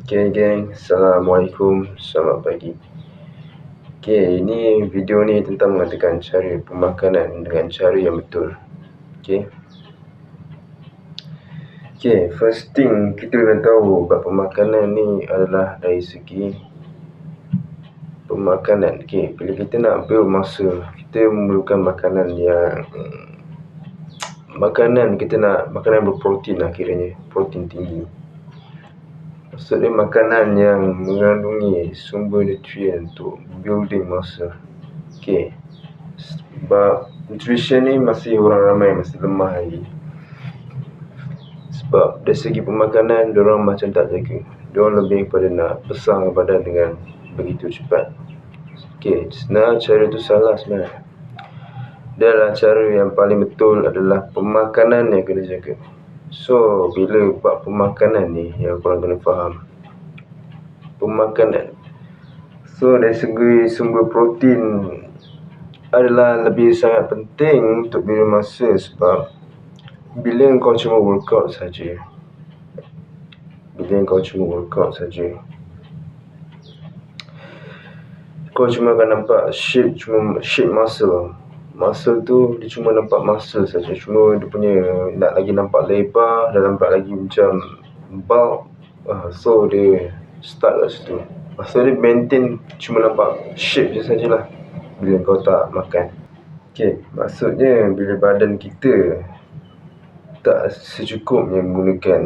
Okay geng, Assalamualaikum, selamat pagi. Okay, ini video ni tentang mengatakan cara pemakanan dengan cara yang betul. Okay, first thing kita kena tahu bahawa pemakanan ni adalah dari segi pemakanan. Okay, bila kita nak build muscle, kita memerlukan makanan yang makanan berprotein lah kiranya, protein tinggi. Maksudnya makanan yang mengandungi sumber nutrien untuk building muscle. Okay, sebab nutrition ni masih orang ramai masih lemah lagi. Sebab dari segi pemakanan, diorang macam tak jaga. Diorang lebih pada nak besar badan dengan begitu cepat. Okay, sebenarnya cara tu salah sebenarnya. Dan cara yang paling betul adalah pemakanan yang kena jaga. So, bila buat pemakanan ni, yang korang kena faham pemakanan. So, dari segi sumber protein adalah lebih sangat penting untuk build muscle. Sebab bila kau cuma workout saja, kau cuma akan nampak shape muscle tu dia cuma nampak muscle saja. Cuma dia punya nak lagi nampak lebar dan nampak lagi macam bulk. So dia start kat situ. Maksudnya dia maintain cuma nampak shape je sajalah bila kau tak makan. Okay, maksudnya bila badan kita tak secukupnya menggunakan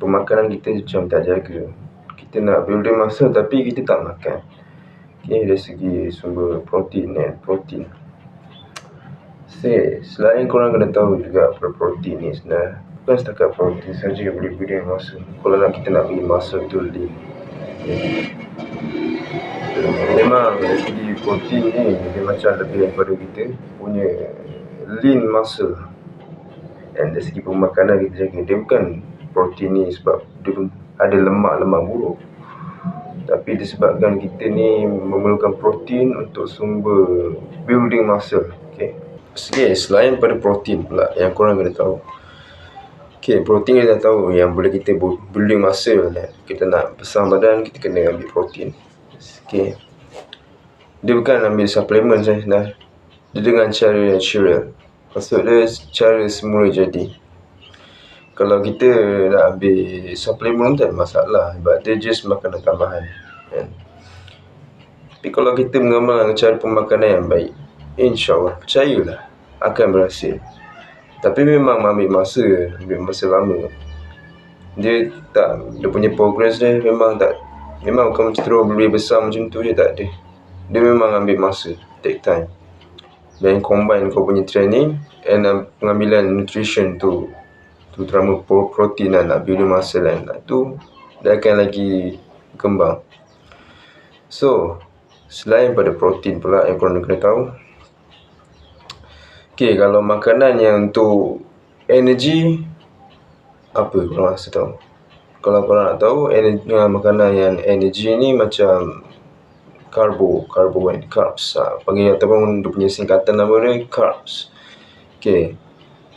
pemakanan kita macam tak jaga. Kita nak building muscle tapi kita tak makan. Okay, dari segi sumber protein. Selain korang kena tahu juga protein ni sebenarnya bukan setakat protein saja boleh building muscle. Kalau kita nak bagi muscle tu lean, memang dari segi protein ni dia macam lebih daripada kita punya lean muscle. Dan dari segi pemakanan kita jaga, dia bukan protein ni sebab dia ada lemak-lemak buruk, tapi disebabkan kita ni memerlukan protein untuk sumber building muscle. Okay, selain pada protein pula yang korang kena tahu. Okay, protein kita dah tahu yang boleh kita building muscle. Kita nak besar badan, kita kena ambil protein. Okay, dia bukan ambil suplemen saja, dia dengan cara natural. Maksud dia cara semula jadi. Kalau kita nak ambil suplemen tak ada masalah, sebab dia just makanan tambahan kan? Tapi kalau kita mengamalkan cara pemakanan yang baik, InsyaAllah, percayalah akan berhasil. Tapi memang ambil masa lama. Dia punya progress dia memang bukan macam terus boleh besar macam tu je, tak ada. Dia memang ambil masa, take time. Dan combine kau punya training and pengambilan nutrition tu terutama protein dan nak build muscle tu dia akan lagi berkembang. So, selain pada protein pula yang korang kena tahu. Okay, kalau makanan yang untuk energy, apa korang rasa tahu? Kalau korang nak tahu, makanan yang energy ni macam carbs. Panggil ataupun dia punya singkatan nama dia carbs. Okay,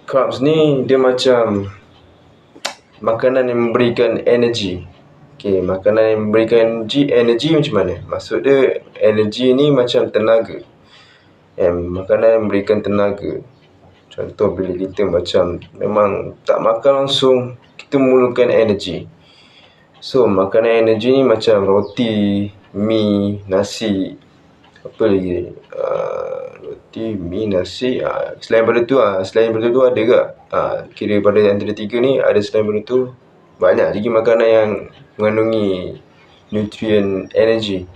carbs ni dia macam makanan yang memberikan energy. Okay, makanan yang memberikan energy macam mana? Maksud dia energy ni macam tenaga. Makanan yang memberikan tenaga. Contoh bila kita macam memang tak makan langsung, kita memerlukan energy. So makanan energy ni macam roti, mi, nasi, apa lagi? Roti, mi, nasi. Selain pada tu ada ke? Kira pada antara tiga ni ada selain pada tu banyak lagi makanan yang mengandungi nutrien energy,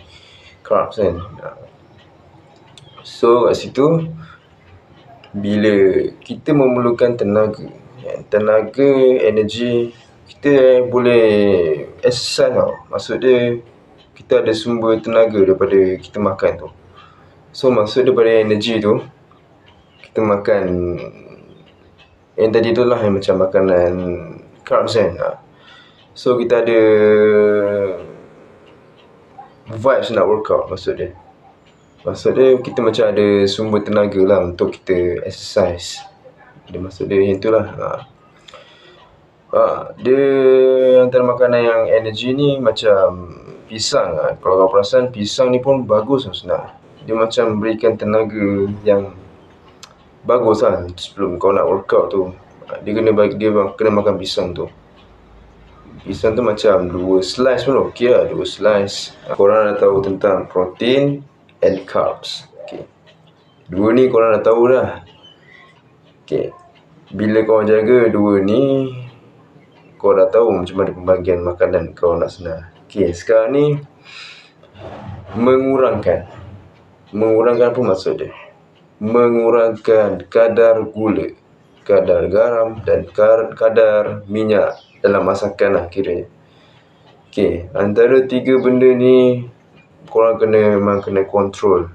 carbs kan. So kat situ bila kita memerlukan tenaga, energy, kita boleh exercise tau. Maksud dia kita ada sumber tenaga daripada kita makan tu. So maksud daripada energy tu kita makan yang tadi tu lah, yang macam makanan carbs kan. So kita ada vibes nak workout. Maksud dia kita macam ada sumber tenaga lah untuk kita exercise. Dia maksud dia yang itulah. Dia antara makanan yang energy ni macam pisang. Kalau kau perasan, pisang ni pun bagus sebenarnya. Dia macam berikan tenaga yang bagus sebelum kau nak workout tu. Dia kena makan pisang tu. Pisang tu macam 2 slice pun okey lah, 2 slice. Korang dah tahu tentang protein and carbs. Okay. Dua ni korang dah tahu dah. Okay. Bila kau jaga dua ni, kau dah tahu macam mana pembagian makanan kau nak senang. Okay, sekarang ni mengurangkan apa maksud dia? Mengurangkan kadar gula, kadar garam dan kadar minyak dalam masakan lah kiranya. Okay, antara 3 benda ni korang memang kena kontrol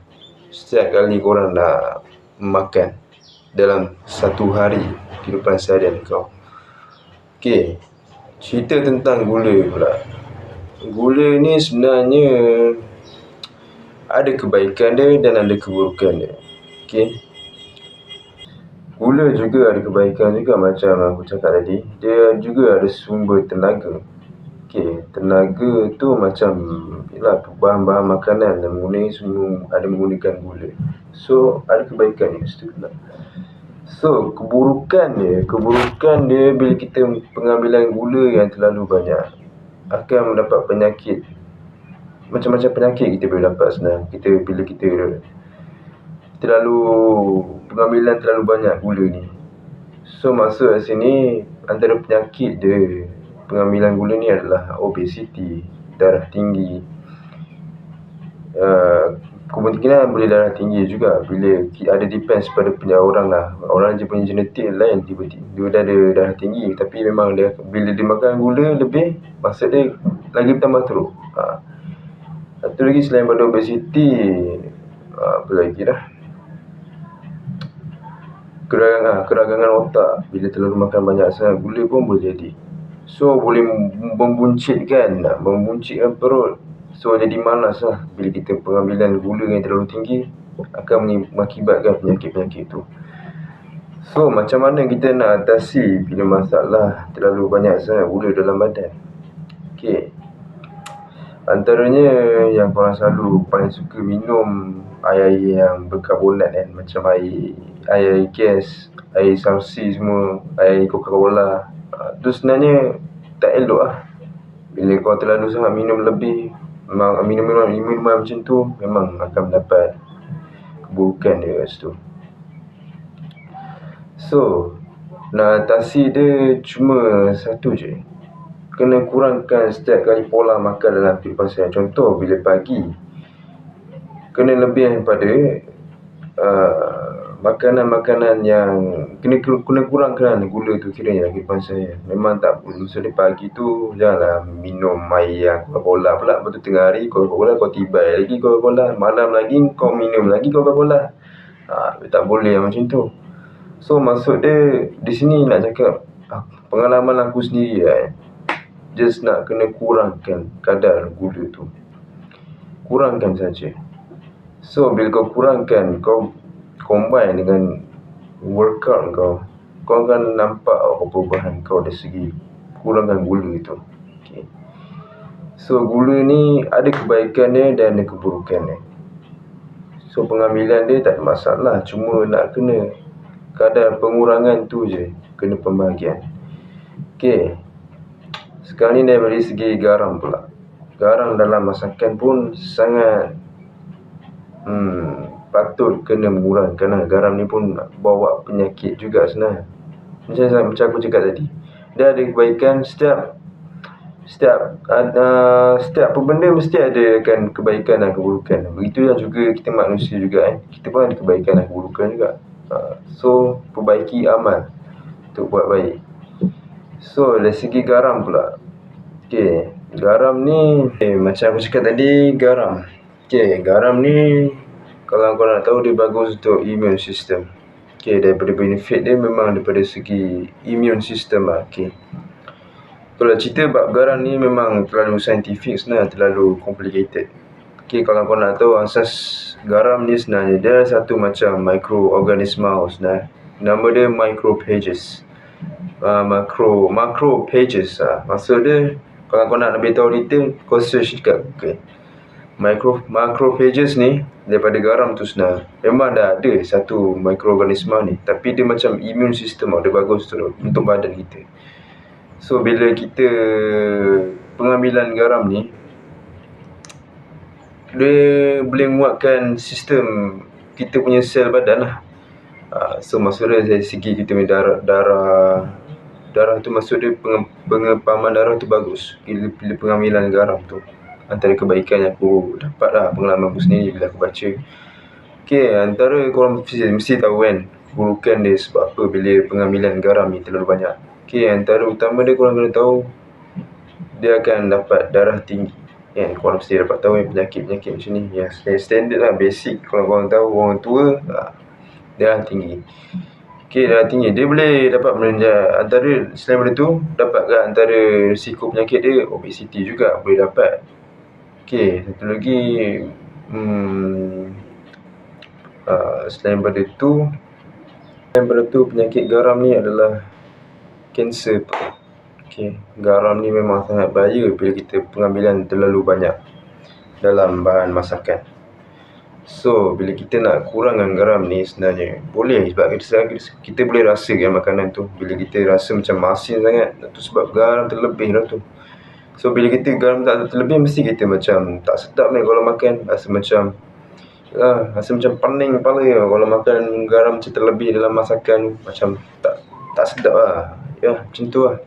setiap kali korang nak makan dalam satu hari kehidupan seharian kau. Okay, cerita tentang gula pula. Gula ni sebenarnya ada kebaikan dia dan ada keburukan dia. Okay, gula juga ada kebaikan juga, macam aku cakap tadi. Dia juga ada sumber tenaga. Okay, tenaga tu macam bahan-bahan makanan yang menggunakan gula. So, ada kebaikan dia situ pula. So, keburukan dia bila kita pengambilan gula yang terlalu banyak akan mendapat penyakit. Macam-macam penyakit kita boleh dapat sebenarnya. Bila kita pengambilan terlalu banyak gula ni. So, maksud kat sini, antara penyakit dia pengambilan gula ni adalah obesity, darah tinggi. Kemungkinan boleh darah tinggi juga bila ada depends pada orang lah. Orang je punya genetik lain, tiba-tiba dia dah ada darah tinggi, tapi memang dia bila dia makan gula lebih, maksud dia lagi bertambah teruk. Satu lagi selain pada obesity, apa lagi dah, keragangan otak. Bila terlalu makan banyak sangat gula pun boleh jadi. So, boleh membuncitkan perut. So, jadi malas lah. Bila kita pengambilan gula yang terlalu tinggi akan mengakibatkan penyakit-penyakit tu. So, macam mana kita nak atasi bila masalah terlalu banyak sangat gula dalam badan? Okay, antaranya yang korang selalu paling suka minum air yang berkarbonat kan, macam air gas, air sarsi semua, air Coca-Cola. Tu sebenarnya tak elok lah. Bila kau terlalu sangat minum lebih, minuman macam tu memang akan mendapat keburukan dia kat situ. So, nak atasi dia cuma satu je. Kena kurangkan setiap kali pola makan dalam kehidupan saya. Contoh, bila pagi, kena lebih daripada makanan-makanan yang kena kurangkan gula tu kiranya dalam kehidupan saya. Memang tak perlu. Misalnya pagi tu janganlah minum air yang Coca-Cola pula. Lepas tu tengah hari Coca-Cola kau tibai lagi Coca-Cola. Malam lagi kau minum lagi Coca-Cola. Tak boleh macam tu. So, maksud dia di sini nak cakap pengalaman aku sendiri just nak kena kurangkan kadar gula tu. Kurangkan saja. So, bila kau kurangkan, kau combine dengan workout kau akan nampak perubahan kau dari segi kurangkan gula tu. Okay. So, gula ni ada kebaikan dia dan ada keburukan dia. So, pengambilan dia tak ada masalah. Cuma nak kena kadar pengurangan tu je. Kena pembahagian. Okay. Sekarang ni dari segi garam pula. Garam dalam masakan pun sangat patut kena mengurangkan. Garam ni pun bawa penyakit juga sebenarnya. Macam aku cakap tadi, dia ada kebaikan. Setiap benda mesti ada kan kebaikan dan keburukan. Begitu juga kita manusia juga kita pun ada kebaikan dan keburukan juga. So, perbaiki amal untuk buat baik. So, dari segi garam pula. Okay, garam ni macam aku cakap tadi, garam ni kalau korang nak tahu, dia bagus untuk immune system. Okay, daripada benefit dia memang daripada segi immune system lah. Okay, kalau cerita bab garam ni memang terlalu scientific sebenarnya, terlalu complicated. Okay, kalau korang nak tahu asas garam ni sebenarnya, dia satu macam microorganisma sebenarnya. Nama dia macrophages. macro pages. Maksud dia, kalau kau nak lebih tahu detail, kau search dekat Google. Macro pages ni daripada garam tu sebenarnya. Memang dah ada satu mikroorganisma ni, tapi dia macam immune system dia bagus tu untuk badan kita. So bila kita pengambilan garam ni, dia boleh menguatkan sistem kita punya sel badan lah. So maksudnya dari segi kita punya darah tu, maksud dia pengepaman darah tu bagus bila pengambilan garam tu. Antara kebaikan yang aku dapat lah, pengalaman aku sendiri bila aku baca. Antara korang mesti tahu kan burukan dia sebab apa bila pengambilan garam ni terlalu banyak. Antara utama dia korang kena tahu, dia akan dapat darah tinggi. Korang mesti dapat tahu penyakit-penyakit macam ni. Standard lah, basic. Kalau korang tahu orang tua, darah tinggi. Darah tinggi dia boleh dapat antara, selain benda tu, dapatkan antara risiko penyakit dia, obesity juga boleh dapat. Satu lagi, selain pada tu penyakit garam ni adalah kanser. Garam ni memang sangat bahaya bila kita pengambilan terlalu banyak dalam bahan masakan. So bila kita nak kurangkan garam ni sebenarnya boleh, sebab kita boleh rasakan makanan tu. Bila kita rasa macam masin sangat, tu sebab garam terlebih lah tu. So bila kita garam tak terlebih, mesti kita macam tak sedap ni kalau makan. Rasa macam pening kepala kalau makan garam macam terlebih dalam masakan. Macam tak sedap lah. Macam tu lah.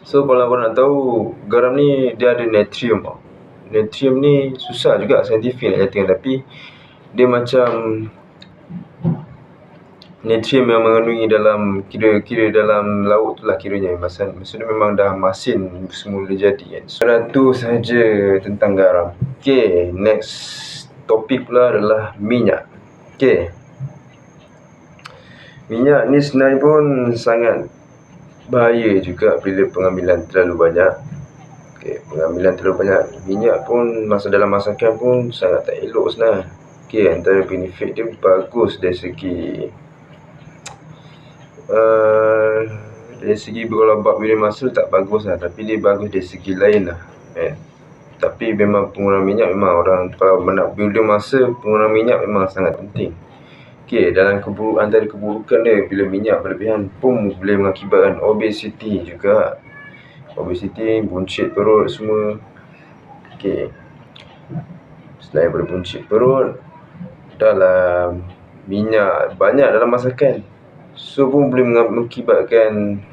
So kalau korang nak tahu, garam ni dia ada natrium. Natrium ni susah juga saintifik nak nyatakan, tapi dia macam natrium yang mengandungi dalam kira dalam laut tu lah kiranya. Maksudnya memang dah masin semula jadi kan. So tu sahaja tentang garam. Next topik pula adalah minyak. Minyak ni sebenarnya pun sangat bahaya juga bila pengambilan terlalu banyak. Pengambilan terlalu banyak minyak pun dalam masakan pun sangat tak elok sebenarnya. Antara benefit dia bagus dari segi kalau bab building muscle tak bagus lah, tapi dia bagus dari segi lain lah. Tapi memang penggunaan minyak, memang orang kalau nak building muscle, penggunaan minyak memang sangat penting. Dalam antara keburukan dia, bila minyak berlebihan pun boleh mengakibatkan obesity juga. Obesity, buncit perut semua. Selain daripada buncit perut, dalam minyak banyak dalam masakan, so pun boleh mengakibatkan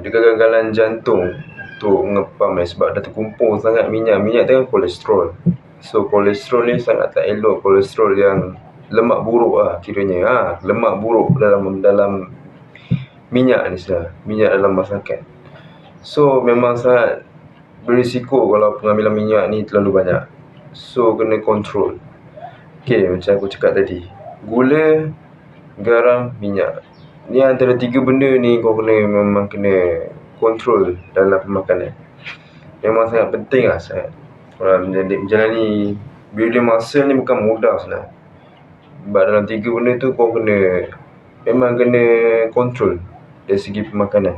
kegagalan jantung untuk mengepam sebab dah terkumpul sangat minyak tu kan kolesterol. So kolesterol ni sangat tak elok. Kolesterol yang lemak buruk lah kiranya. Lemak buruk dalam minyak ni minyak dalam masakan. So memang sangat berisiko kalau pengambilan minyak ni terlalu banyak. So kena kontrol. Macam aku cakap tadi, gula, garam, minyak, ni antara 3 benda ni kau memang kena kontrol dalam pemakanan. Memang sangat penting lah. Menjalani building muscle ni bukan mudah sebenarnya. Sebab dalam 3 benda tu kau memang kena kontrol dari segi pemakanan.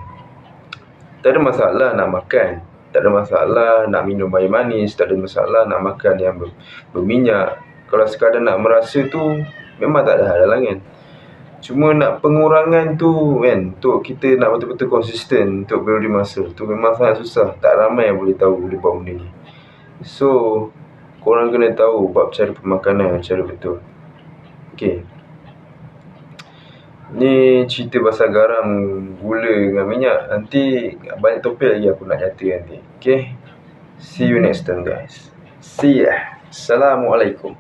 Tak ada masalah nak makan, tak ada masalah nak minum air manis, tak ada masalah nak makan yang berminyak. Kalau sekadar nak merasa tu memang tak ada halangan. Cuma nak pengurangan tu kan, untuk kita nak betul-betul konsisten untuk building muscle tu memang sangat susah. Tak ramai yang boleh tahu boleh buat benda ni. So korang kena tahu bab cara pemakanan secara betul. Ni cerita pasal garam, gula dengan minyak. Nanti banyak topik lagi aku nak nyata nanti. See you next time guys. See ya. Assalamualaikum.